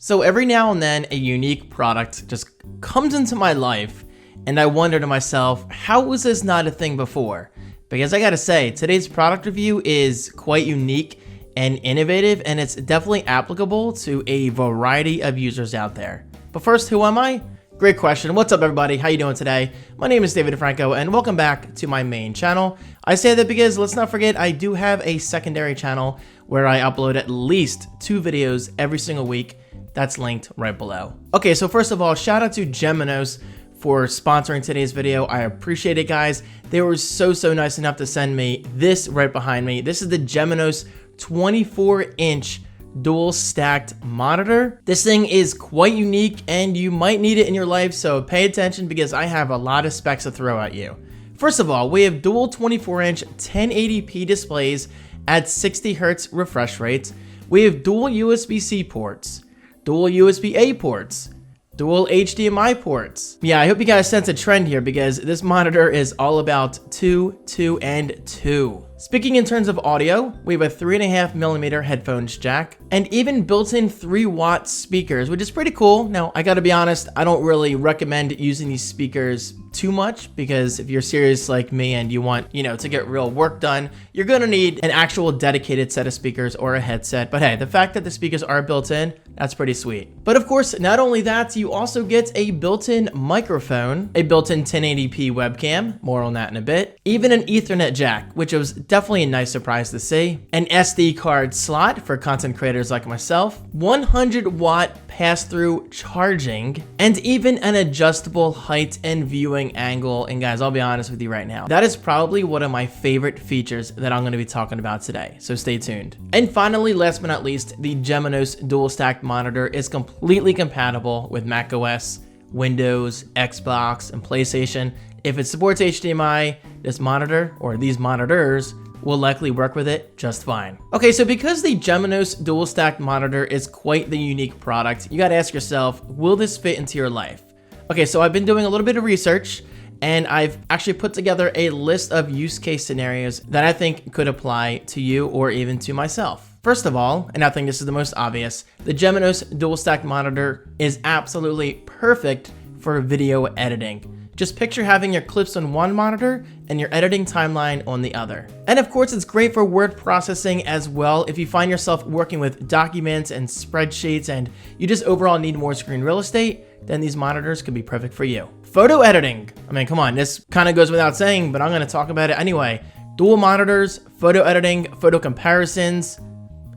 So every now and then a unique product just comes into my life and I wonder to myself, how was this not a thing before? Because I gotta say, today's product review is quite unique and innovative, and it's definitely applicable to a variety of users out there. But first, who am I? Great question. What's up, everybody? How you doing today? My name is David DeFranco, and welcome back to my main channel. I say that because, let's not forget, I do have a secondary channel where I upload at least 2 videos every single week. That's linked right below. Okay, so first of all, shout out to Geminos for sponsoring today's video. I appreciate it, guys. They were so nice enough to send me this right behind me. This is the Geminos 24-inch dual stacked monitor. This thing is quite unique and you might need it in your life, so pay attention because I have a lot of specs to throw at you. First of all, we have dual 24-inch 1080p displays at 60 Hz refresh rates. We have dual USB-C ports, dual USB-A ports, dual HDMI ports. Yeah, I hope you guys sense a trend here because this monitor is all about 2, 2, and 2. Speaking in terms of audio, we have a 3.5mm headphones jack and even built-in 3-watt speakers, which is pretty cool. Now, I gotta be honest, I don't really recommend using these speakers too much because if you're serious like me and you want, to get real work done, you're gonna need an actual dedicated set of speakers or a headset. But hey, the fact that the speakers are built in, that's pretty sweet. But of course, not only that, you also get a built-in microphone, a built-in 1080p webcam, more on that in a bit, even an Ethernet jack, which was definitely a nice surprise to see, an SD card slot for content creators like myself, 100-watt pass-through charging, and even an adjustable height and viewing angle. And guys, I'll be honest with you right now, that is probably one of my favorite features that I'm going to be talking about today, so stay tuned. And finally, last but not least, the Geminos dual stacked monitor is completely compatible with macOS, Windows, Xbox, and PlayStation. If it supports HDMI, this monitor, or these monitors, will likely work with it just fine. Okay, so because the Geminos dual stacked monitor is quite the unique product, you gotta ask yourself, will this fit into your life? Okay, so I've been doing a little bit of research and I've actually put together a list of use case scenarios that I think could apply to you or even to myself. First of all, and I think this is the most obvious, the Geminos dual stacked monitor is absolutely perfect for video editing. Just picture having your clips on one monitor and your editing timeline on the other. And of course, it's great for word processing as well. If you find yourself working with documents and spreadsheets and you just overall need more screen real estate, then these monitors could be perfect for you. Photo editing. I mean, come on, this kind of goes without saying, but I'm gonna talk about it anyway. Dual monitors, photo editing, photo comparisons.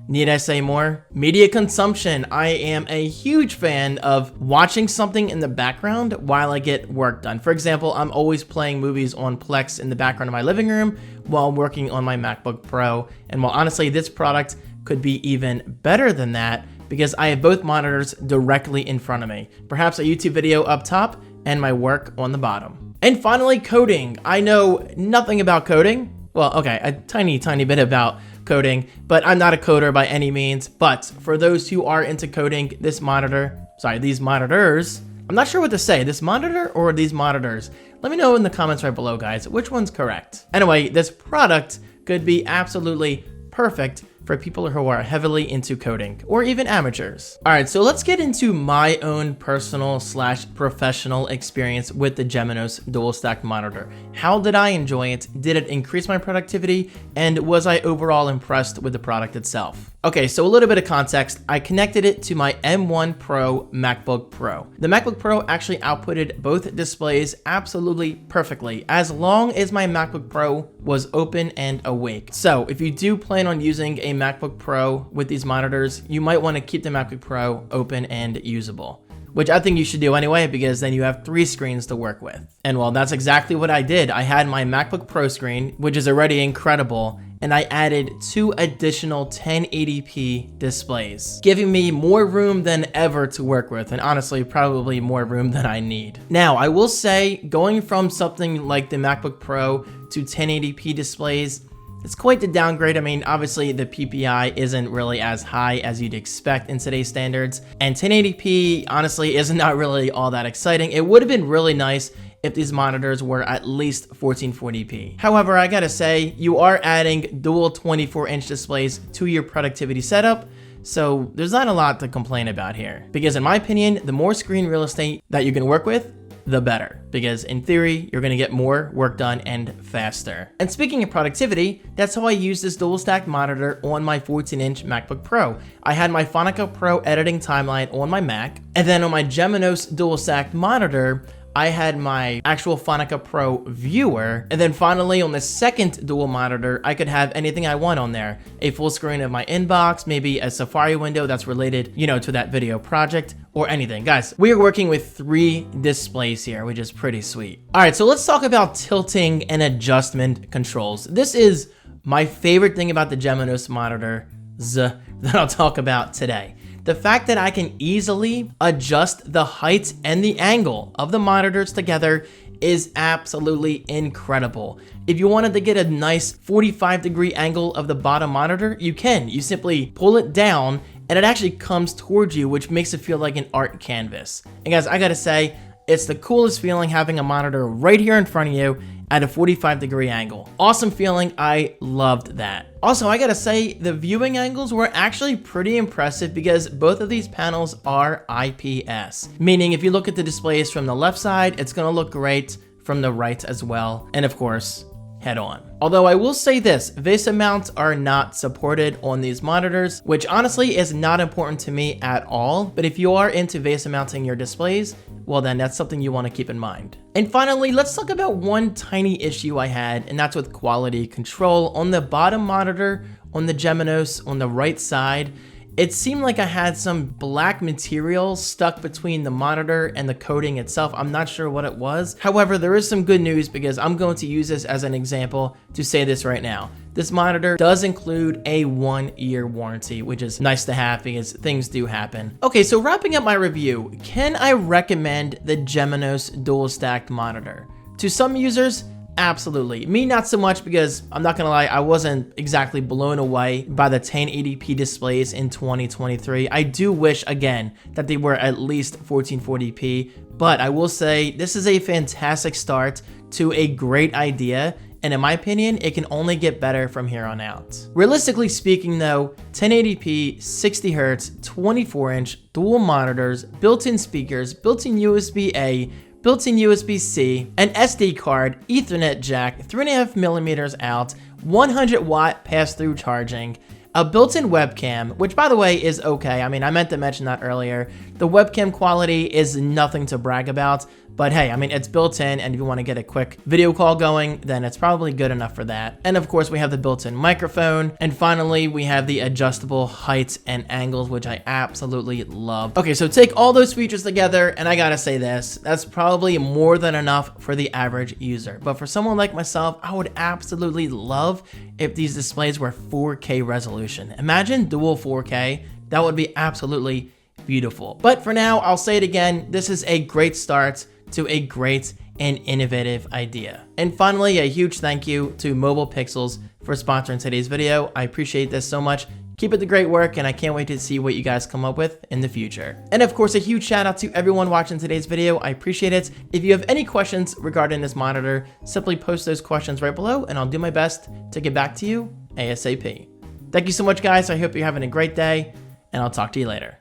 Need I say more? Media consumption. I am a huge fan of watching something in the background while I get work done. For example, I'm always playing movies on Plex in the background of my living room while working on my MacBook Pro. And while honestly, this product could be even better than that because I have both monitors directly in front of me. Perhaps a YouTube video up top and my work on the bottom. And finally, coding. I know nothing about coding. Well, okay, a tiny bit about coding, but I'm not a coder by any means. But for those who are into coding, these monitors, I'm not sure what to say, this monitor or these monitors. Let me know in the comments right below, guys, which one's correct. Anyway, this product could be absolutely perfect for people who are heavily into coding or even amateurs. All right, so let's get into my own personal / professional experience with the Geminos dual stacked monitor. How did I enjoy it? Did it increase my productivity? And was I overall impressed with the product itself? Okay, so a little bit of context. I connected it to my M1 Pro MacBook Pro. The MacBook Pro actually outputted both displays absolutely perfectly as long as my MacBook Pro was open and awake. So if you do plan on using a MacBook Pro with these monitors, you might want to keep the MacBook Pro open and usable, which I think you should do anyway because then you have 3 screens to work with. And well, that's exactly what I did. I had my MacBook Pro screen, which is already incredible, and I added 2 additional 1080p displays, giving me more room than ever to work with, and honestly, probably more room than I need. Now, I will say, going from something like the MacBook Pro to 1080p displays, it's quite the downgrade. I mean, obviously the PPI isn't really as high as you'd expect in today's standards, and 1080p honestly is not really all that exciting. It would have been really nice if these monitors were at least 1440p. However, I gotta say, you are adding dual 24-inch displays to your productivity setup, So there's not a lot to complain about here, because in my opinion, the more screen real estate that you can work with, the better, because in theory, you're gonna get more work done and faster. And speaking of productivity, that's how I use this dual stack monitor on my 14-inch MacBook Pro. I had my Final Cut Pro editing timeline on my Mac, and then on my Geminos dual stack monitor, I had my actual Final Cut Pro viewer, and then finally on the second dual monitor, I could have anything I want on there. A full screen of my inbox, maybe a Safari window that's related, to that video project, or anything. Guys, we are working with 3 displays here, which is pretty sweet. All right, so let's talk about tilting and adjustment controls. This is my favorite thing about the Geminos monitor that I'll talk about today. The fact that I can easily adjust the height and the angle of the monitors together is absolutely incredible. If you wanted to get a nice 45-degree angle of the bottom monitor, you can. You simply pull it down and it actually comes towards you, which makes it feel like an art canvas. And guys, I gotta say, it's the coolest feeling having a monitor right here in front of you at a 45-degree angle. Awesome feeling, I loved that. Also, I gotta say, the viewing angles were actually pretty impressive because both of these panels are IPS. Meaning, if you look at the displays from the left side, it's gonna look great from the right as well. And of course, head on. Although I will say this, VESA mounts are not supported on these monitors, which honestly is not important to me at all. But if you are into VESA mounting your displays, well then that's something you want to keep in mind. And finally, let's talk about one tiny issue I had, and that's with quality control. On the bottom monitor, on the Geminos, on the right side, it seemed like I had some black material stuck between the monitor and the coating itself. I'm not sure what it was. However, there is some good news because I'm going to use this as an example to say this right now. This monitor does include a 1-year warranty, which is nice to have because things do happen. Okay, so wrapping up my review, can I recommend the Geminos dual stacked monitor? To some users, absolutely. Me, not so much, because I'm not gonna lie, I wasn't exactly blown away by the 1080p displays in 2023. I do wish, again, that they were at least 1440p, but I will say this is a fantastic start to a great idea, and in my opinion, it can only get better from here on out. Realistically speaking though, 1080p, 60Hz, 24-inch, dual monitors, built-in speakers, built-in USB-A, built-in USB-C, an SD card, Ethernet jack, 3.5mm out, 100-watt pass-through charging, a built-in webcam, which by the way is okay. I mean, I meant to mention that earlier. The webcam quality is nothing to brag about, but hey, I mean, it's built in, and if you want to get a quick video call going, then it's probably good enough for that. And of course, we have the built-in microphone. And finally, we have the adjustable heights and angles, which I absolutely love. Okay, so take all those features together, and I gotta say this, that's probably more than enough for the average user. But for someone like myself, I would absolutely love if these displays were 4K resolution. Imagine dual 4K, that would be absolutely beautiful. But for now, I'll say it again, this is a great start to a great and innovative idea. And finally, a huge thank you to Mobile Pixels for sponsoring today's video. I appreciate this so much. Keep up the great work, and I can't wait to see what you guys come up with in the future. And of course, a huge shout out to everyone watching today's video. I appreciate it. If you have any questions regarding this monitor, simply post those questions right below, and I'll do my best to get back to you ASAP. Thank you so much, guys. I hope you're having a great day, and I'll talk to you later.